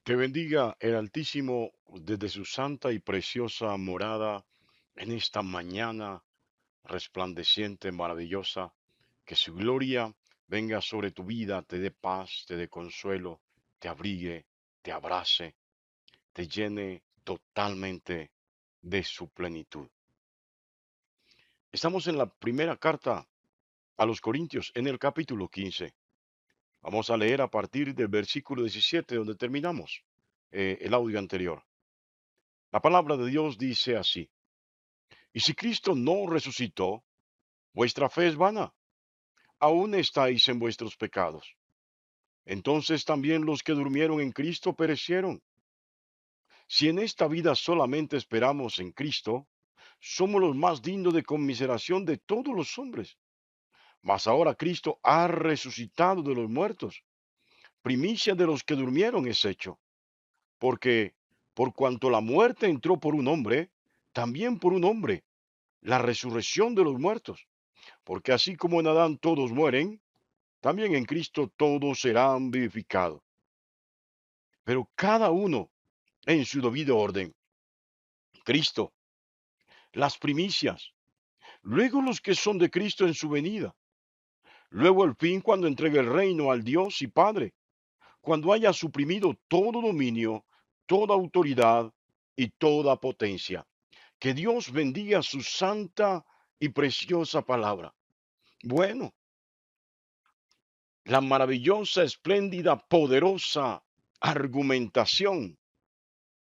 Te bendiga el Altísimo desde su santa y preciosa morada en esta mañana resplandeciente, maravillosa. Que su gloria venga sobre tu vida, te dé paz, te dé consuelo, te abrigue, te abrace, te llene totalmente de su plenitud. Estamos en la primera carta a los Corintios, en el capítulo 15. Vamos a leer a partir del versículo 17, donde terminamos el audio anterior. La palabra de Dios dice así: y si Cristo no resucitó, vuestra fe es vana, aún estáis en vuestros pecados. Entonces también los que durmieron en Cristo perecieron. Si en esta vida solamente esperamos en Cristo, somos los más dignos de conmiseración de todos los hombres. Mas ahora Cristo ha resucitado de los muertos. Primicia de los que durmieron es hecho. Porque por cuanto la muerte entró por un hombre, también por un hombre, la resurrección de los muertos. Porque así como en Adán todos mueren, también en Cristo todos serán vivificados. Pero cada uno en su debido orden. Cristo, las primicias, luego los que son de Cristo en su venida, luego el fin cuando entregue el reino al Dios y Padre, cuando haya suprimido todo dominio, toda autoridad y toda potencia. Que Dios bendiga su santa y preciosa palabra. Bueno, la maravillosa, espléndida, poderosa argumentación,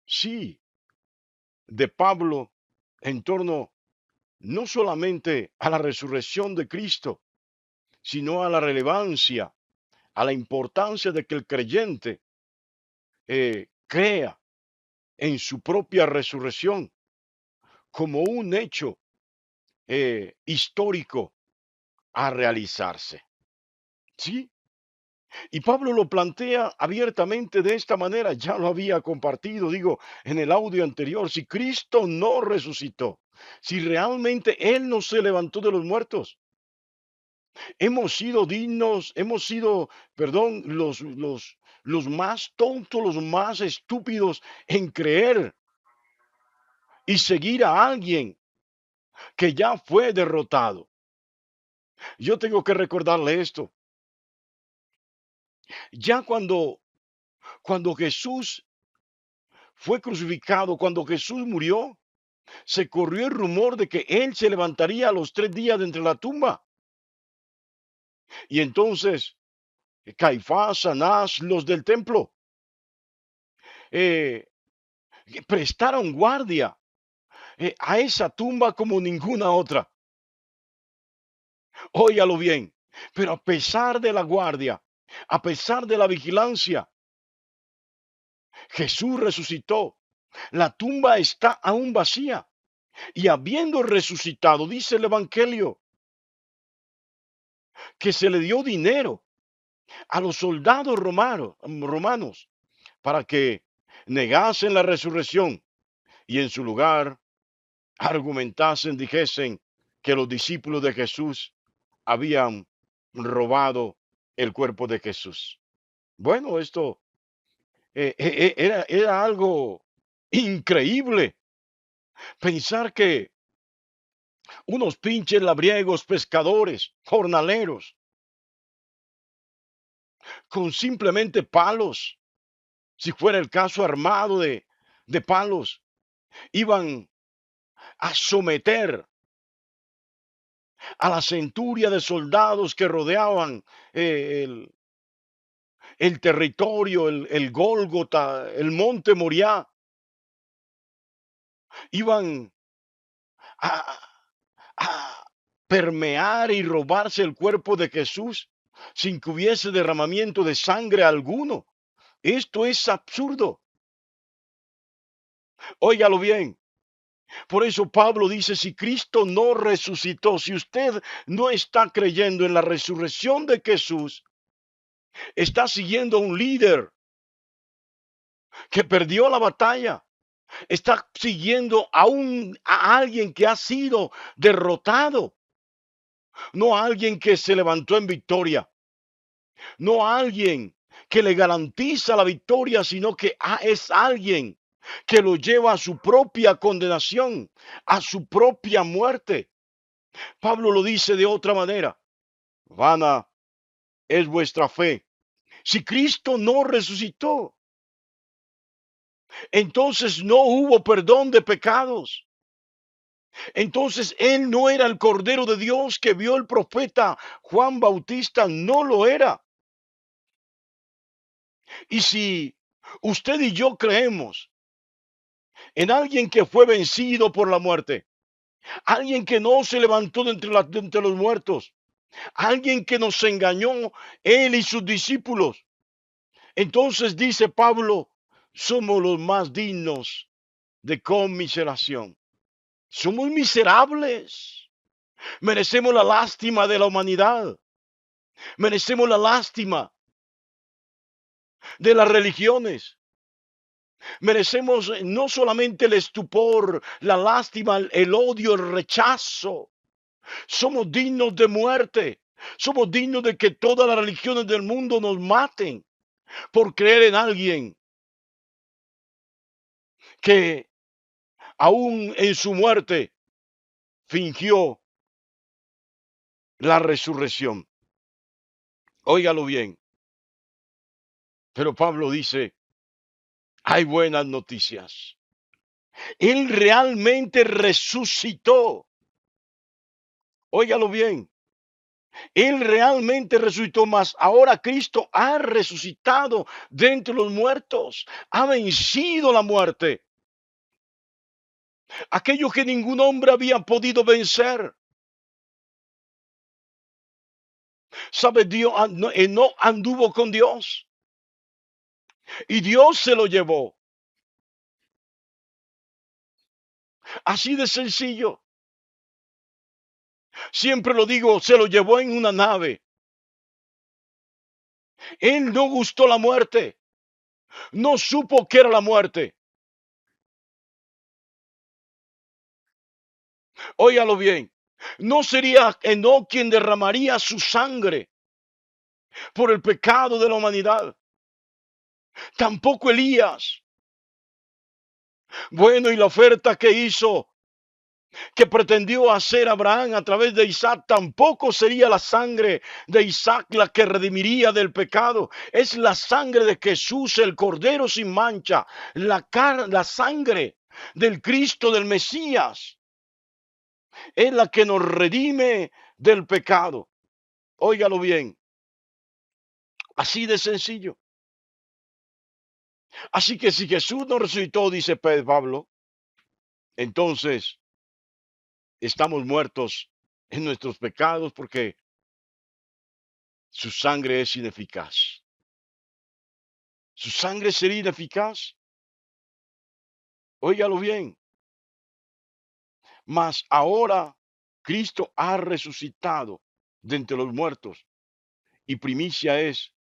sí, de Pablo en torno no solamente a la resurrección de Cristo, sino a la relevancia, a la importancia de que el creyente crea en su propia resurrección como un hecho histórico a realizarse. ¿Sí? Y Pablo lo plantea abiertamente de esta manera, ya lo había compartido, digo, en el audio anterior: si Cristo no resucitó, si realmente Él no se levantó de los muertos, hemos sido dignos, hemos sido, perdón, los más tontos, los más estúpidos en creer y seguir a alguien que ya fue derrotado. Yo tengo que recordarle esto. Ya cuando Jesús fue crucificado, cuando Jesús murió, se corrió el rumor de que él se levantaría a los 3 días de entre la tumba. Y entonces Caifás, Anás, los del templo, eh, prestaron guardia a esa tumba como ninguna otra. Óigalo bien. Pero a pesar de la guardia, a pesar de la vigilancia, Jesús resucitó. La tumba está aún vacía. Y habiendo resucitado, dice el Evangelio, que se le dio dinero a los soldados romanos para que negasen la resurrección y en su lugar argumentasen, dijesen que los discípulos de Jesús habían robado el cuerpo de Jesús. Bueno, esto era algo increíble, pensar que unos pinches labriegos, pescadores, jornaleros, con simplemente palos, si fuera el caso armado de palos, iban a someter a la centuria de soldados que rodeaban el territorio, el Gólgota, el monte Moriah. Iban a, a permear y robarse el cuerpo de Jesús sin que hubiese derramamiento de sangre alguno. Esto es absurdo. Óigalo bien. Por eso Pablo dice: si Cristo no resucitó, si usted no está creyendo en la resurrección de Jesús, está siguiendo a un líder que perdió la batalla. Está siguiendo a alguien que ha sido derrotado, no a alguien que se levantó en victoria, no a alguien que le garantiza la victoria, sino que es alguien que lo lleva a su propia condenación, a su propia muerte. Pablo lo dice de otra manera: vana es vuestra fe. Si Cristo no resucitó, entonces no hubo perdón de pecados. Entonces Él no era el Cordero de Dios que vio el profeta Juan Bautista, no lo era. Y si usted y yo creemos en alguien que fue vencido por la muerte, alguien que no se levantó de entre los muertos, alguien que nos engañó, Él y sus discípulos, entonces dice Pablo, somos los más dignos de conmiseración. Somos miserables. Merecemos la lástima de la humanidad. Merecemos la lástima de las religiones. Merecemos no solamente el estupor, la lástima, el odio, el rechazo. Somos dignos de muerte. Somos dignos de que todas las religiones del mundo nos maten por creer en alguien que aún en su muerte fingió la resurrección. Óigalo bien. Pero Pablo dice, hay buenas noticias. Él realmente resucitó. Óigalo bien. Él realmente resucitó, más ahora Cristo ha resucitado de entre los muertos. Ha vencido la muerte. Aquello que ningún hombre había podido vencer. ¿Sabe? Dios no anduvo con Dios. Y Dios se lo llevó. Así de sencillo. Siempre lo digo, se lo llevó en una nave. Él no gustó la muerte. No supo qué era la muerte. Óigalo bien. No sería Enoc quien derramaría su sangre por el pecado de la humanidad. Tampoco Elías. Bueno, y la oferta que hizo, que pretendió hacer Abraham a través de Isaac, tampoco sería la sangre de Isaac la que redimiría del pecado. Es la sangre de Jesús, el Cordero sin mancha, la sangre del Cristo, del Mesías, es la que nos redime del pecado. Óigalo bien, así de sencillo. Así que si Jesús nos resucitó, dice Pablo, entonces estamos muertos en nuestros pecados porque su sangre es ineficaz. Su sangre sería ineficaz. Óigalo bien. Mas ahora Cristo ha resucitado de entre los muertos y primicia es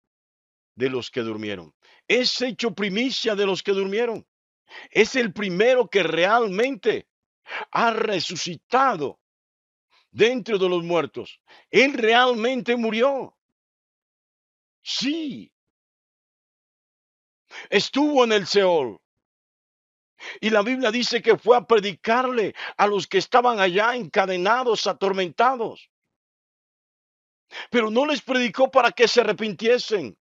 de los que durmieron. Es hecho primicia de los que durmieron. Es el primero que realmente ha resucitado dentro de los muertos. Él realmente murió. Sí, estuvo en el Seol. Y la Biblia dice que fue a predicarle a los que estaban allá encadenados, atormentados. Pero no les predicó para que se arrepintiesen.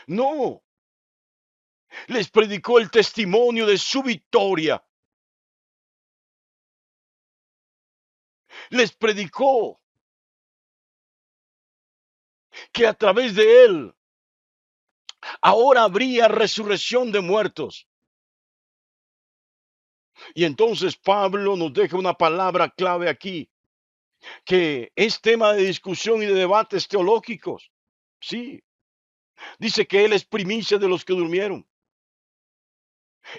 No, les predicó el testimonio de su victoria. Les predicó que a través de él ahora habría resurrección de muertos. Y entonces Pablo nos deja una palabra clave aquí, que es tema de discusión y de debates teológicos. Sí, dice que él es primicia de los que durmieron.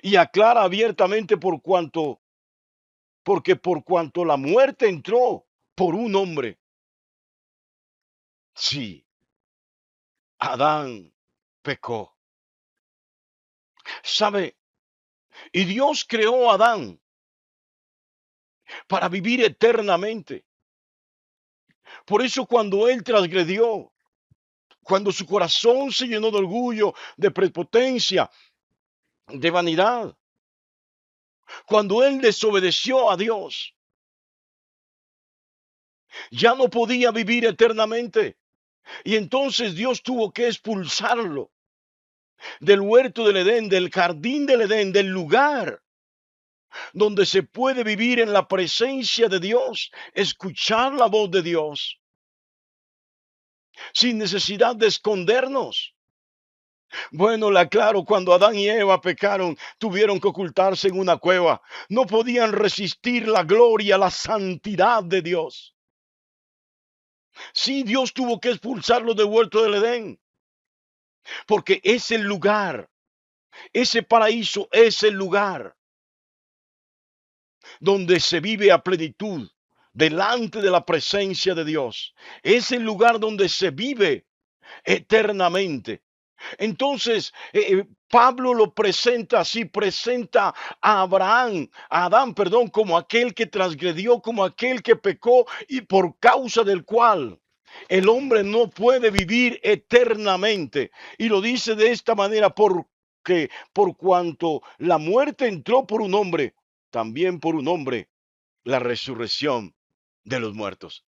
Y aclara abiertamente porque por cuanto la muerte entró por un hombre. Sí, Adán pecó. ¿Sabe? Y Dios creó a Adán para vivir eternamente. Por eso cuando él transgredió, cuando su corazón se llenó de orgullo, de prepotencia, de vanidad, cuando él desobedeció a Dios, ya no podía vivir eternamente. Y entonces Dios tuvo que expulsarlo del huerto del Edén, del jardín del Edén, del lugar donde se puede vivir en la presencia de Dios, escuchar la voz de Dios, sin necesidad de escondernos. Bueno, le aclaro, cuando Adán y Eva pecaron, tuvieron que ocultarse en una cueva. No podían resistir la gloria, la santidad de Dios. Sí, Dios tuvo que expulsarlo del huerto del Edén, porque es el lugar, ese paraíso es el lugar donde se vive a plenitud delante de la presencia de Dios. Es el lugar donde se vive eternamente. Entonces, Pablo lo presenta así, presenta a Abraham, a Adán, perdón, como aquel que transgredió, como aquel que pecó y por causa del cual el hombre no puede vivir eternamente. Y lo dice de esta manera porque por cuanto la muerte entró por un hombre, también por un hombre la resurrección de los muertos.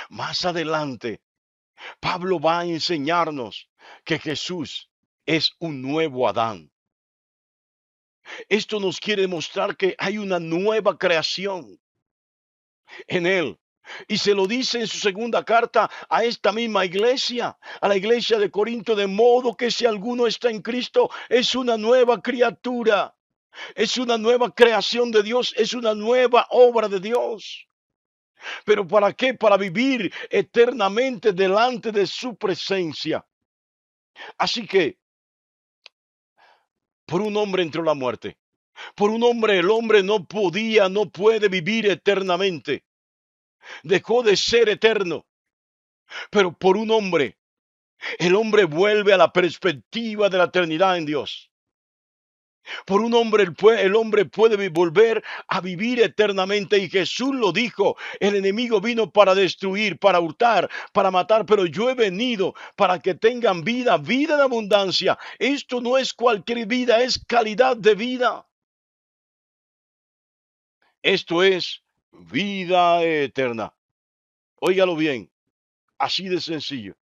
Más adelante, Pablo va a enseñarnos que Jesús es un nuevo Adán. Esto nos quiere demostrar que hay una nueva creación en él. Y se lo dice en su segunda carta a esta misma iglesia, a la iglesia de Corinto, de modo que si alguno está en Cristo, es una nueva criatura, es una nueva creación de Dios, es una nueva obra de Dios. ¿Pero para qué? Para vivir eternamente delante de su presencia. Así que, por un hombre entró la muerte. Por un hombre el hombre no podía, no puede vivir eternamente. Dejó de ser eterno. Pero por un hombre, el hombre vuelve a la perspectiva de la eternidad en Dios. Por un hombre el hombre puede volver a vivir eternamente. Y Jesús lo dijo, el enemigo vino para destruir, para hurtar, para matar, pero yo he venido para que tengan vida, vida en abundancia. Esto no es cualquier vida, es calidad de vida. Esto es vida eterna. Óigalo bien, así de sencillo.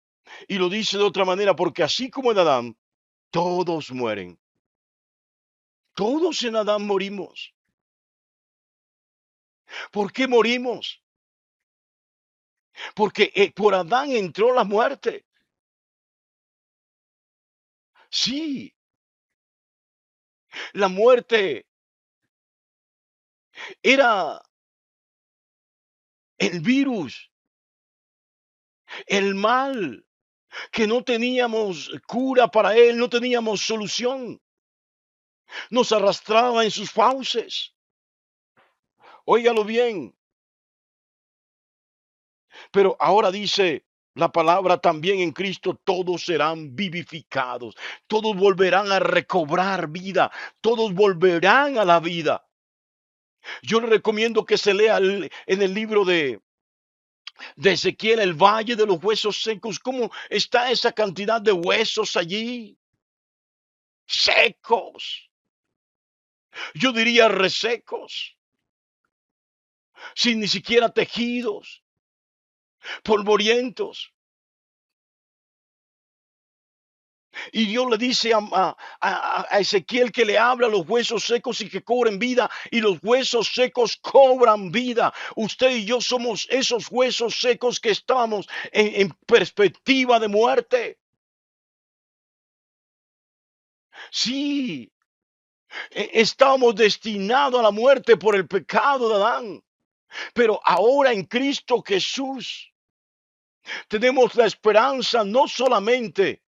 Y lo dice de otra manera, porque así como en Adán, todos mueren. Todos en Adán morimos. ¿Por qué morimos? Porque por Adán entró la muerte. Sí, la muerte era el virus, el mal, que no teníamos cura para él, no teníamos solución. Nos arrastraba en sus fauces. Óigalo bien. Pero ahora dice la palabra también en Cristo, todos serán vivificados, todos volverán a recobrar vida, todos volverán a la vida. Yo le recomiendo que se lea en el libro de Ezequiel, el valle de los huesos secos, cómo está esa cantidad de huesos allí, secos, yo diría resecos, sin ni siquiera tejidos, polvorientos. Y Dios le dice a Ezequiel que le habla a los huesos secos y que cobren vida. Y los huesos secos cobran vida. Usted y yo somos esos huesos secos que estamos en perspectiva de muerte. Sí, estábamos destinados a la muerte por el pecado de Adán. Pero ahora en Cristo Jesús tenemos la esperanza no solamente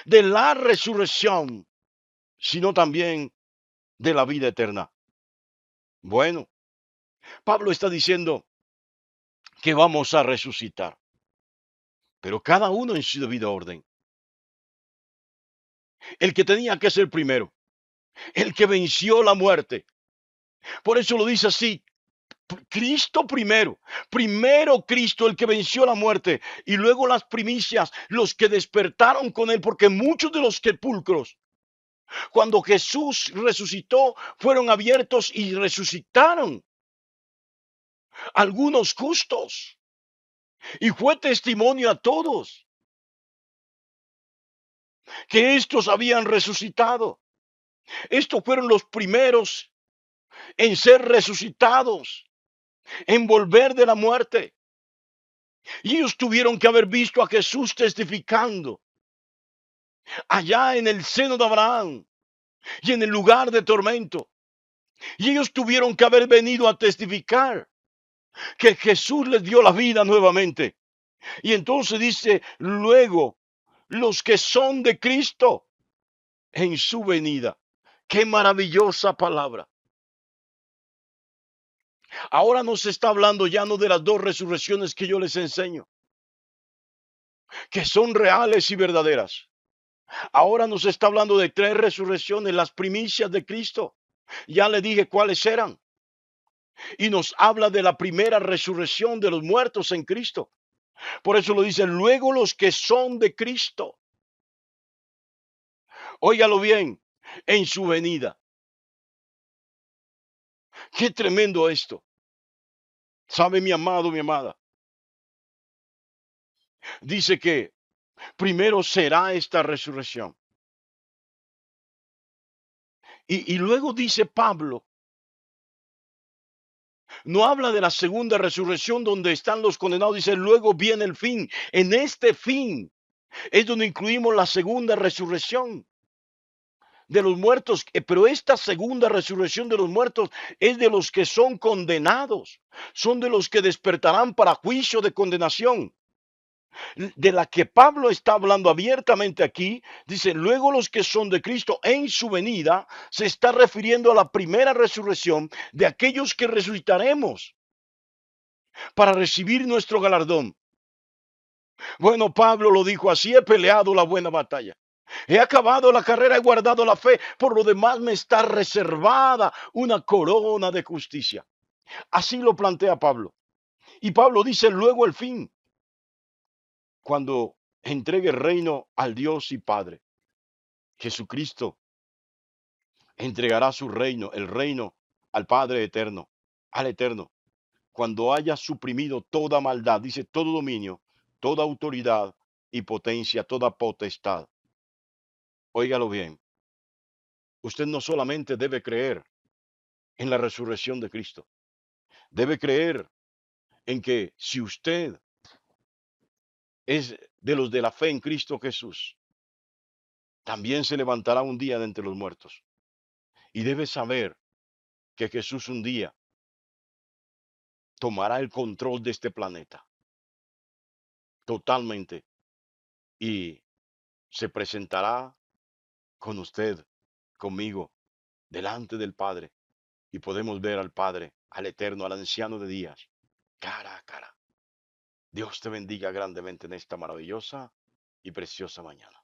de la resurrección, sino también de la vida eterna. Bueno, Pablo está diciendo que vamos a resucitar, pero cada uno en su debido orden. El que tenía que ser primero, el que venció la muerte. Por eso lo dice así, Cristo primero, primero Cristo el que venció la muerte y luego las primicias, los que despertaron con él, porque muchos de los sepulcros, cuando Jesús resucitó, fueron abiertos y resucitaron algunos justos y fue testimonio a todos que estos habían resucitado. Estos fueron los primeros en ser resucitados, en volver de la muerte. Y ellos tuvieron que haber visto a Jesús testificando allá en el seno de Abraham y en el lugar de tormento. Y ellos tuvieron que haber venido a testificar que Jesús les dio la vida nuevamente. Y entonces dice, luego, los que son de Cristo en su venida. Qué maravillosa palabra. Ahora nos está hablando ya no de las dos resurrecciones que yo les enseño, que son reales y verdaderas. Ahora nos está hablando de tres resurrecciones, las primicias de Cristo. Ya le dije cuáles eran. Y nos habla de la primera resurrección de los muertos en Cristo. Por eso lo dice, luego los que son de Cristo. Óigalo bien, en su venida. Qué tremendo esto. ¿Sabe mi amado, mi amada? Dice que primero será esta resurrección. Y luego dice Pablo, no habla de la segunda resurrección donde están los condenados, dice luego viene el fin. En este fin es donde incluimos la segunda resurrección de los muertos, pero esta segunda resurrección de los muertos es de los que son condenados, son de los que despertarán para juicio de condenación. De la que Pablo está hablando abiertamente aquí, dice, luego los que son de Cristo en su venida, se está refiriendo a la primera resurrección de aquellos que resucitaremos para recibir nuestro galardón. Bueno, Pablo lo dijo así, he peleado la buena batalla. He acabado la carrera, he guardado la fe, por lo demás me está reservada una corona de justicia. Así lo plantea Pablo. Y Pablo dice luego el fin, cuando entregue el reino al Dios y Padre. Jesucristo entregará su reino, el reino al Padre eterno, al eterno, cuando haya suprimido toda maldad, dice todo dominio, toda autoridad y potencia, toda potestad. Óigalo bien, usted no solamente debe creer en la resurrección de Cristo, debe creer en que si usted es de los de la fe en Cristo Jesús, también se levantará un día de entre los muertos. Y debe saber que Jesús un día tomará el control de este planeta totalmente y se presentará con usted, conmigo, delante del Padre y podemos ver al Padre, al Eterno, al Anciano de Días, cara a cara. Dios te bendiga grandemente en esta maravillosa y preciosa mañana.